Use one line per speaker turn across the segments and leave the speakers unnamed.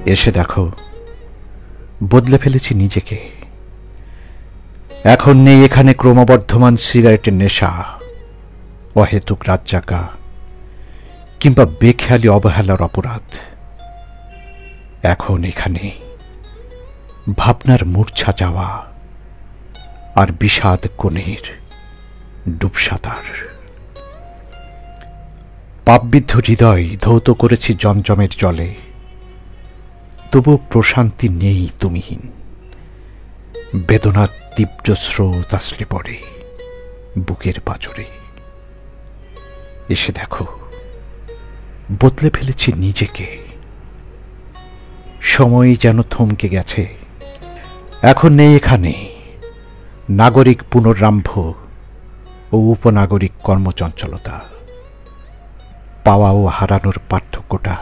এসে দেখো, বদলে ফেলেছি নিজেকে। এখন নেই এখানে ক্রমবর্ধমান সিগারেটের নেশা, অহেতুক রাত জাগা কিংবা বেখেয়ালি অবহেলার অপরাধ। এখন এখানে ভাবনার মূর্ছা যাওয়া আর বিষাদ কোণের ডুবসাঁতার। পাপবিদ্ধ হৃদয় ধৌত করেছি জমজমের জলে, তবু প্রশান্তি নেই তুমিহীন। বেদনার তীব্র স্রোত আসলে পড়ে বুকের পাঁজরে। এসে দেখো, বদলে ফেলেছি নিজেকে। সময় যেন থমকে গেছে। এখন নেই এখানে নাগরিক পুনরারম্ভ ও উপনাগরিক কর্মচঞ্চলতা। পাওয়া ও হারানোর পার্থক্যটা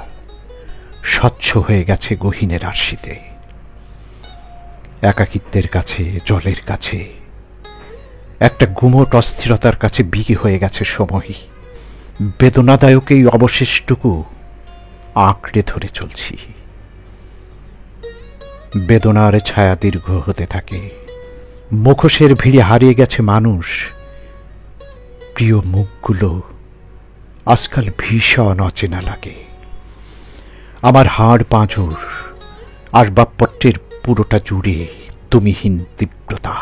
স্বচ্ছ হয়ে গেছে গহীনের আরশিতে। একাকিত্বের কাছে, জলের কাছে, একটা গুমোট অস্থিরতার কাছে বিকি হয়ে গেছে সময়। বেদনাদায়ক এই অবশেষটুকু আঁকড়ে ধরে চলছি। বেদনার ছায়া দীর্ঘ হতে থাকে। মুখোশের ভিড়ে হারিয়ে গেছে মানুষ। প্রিয় মুখগুলো আজকাল ভীষণ অচেনা লাগে। আমার হাড় পাঁজর, আসবাবপত্রের পুরোটা জুড়ে তুমিহীন তীব্রতা।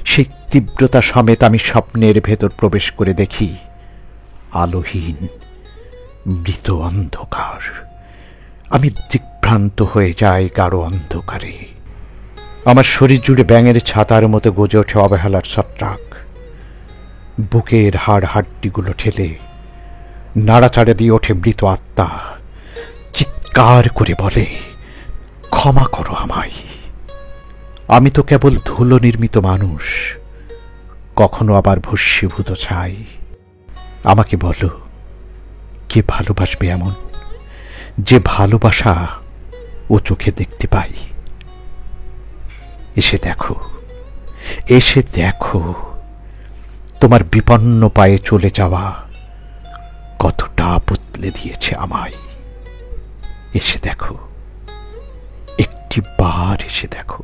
সেই তীব্রতা সমেত আমি স্বপ্নের ভেতর প্রবেশ করে দেখি আলোহীন মৃত অন্ধকার। আমি দিগ্ভ্রান্ত হয়ে যাই গাঢ় অন্ধকারে। আমার শরীর জুড়ে ব্যাঙের ছাতার মতো গজে ওঠে অবহেলার ছত্রাক। বুকের হাড় হাড্ডিগুলো ঠেলে নাড়াচাড়া দিয়ে ওঠে মৃত আত্মা। চিৎকার করে বলে, ক্ষমা করো আমায়। আমি তো কেবল ধুলো নির্মিত মানুষ, কখনো আবার ভস্মীভূত ছাই। আমাকে বলো, কে ভালোবাসবে এমন, যে ভালোবাসা ও চোখে দেখতে পাই? এসে দেখো, এসে দেখো, তোমার বিপন্ন পায়ে চলে যাওয়া কতটা বদলে দিয়েছে আমায়। এসে দেখো, একটি বার এসে দেখো।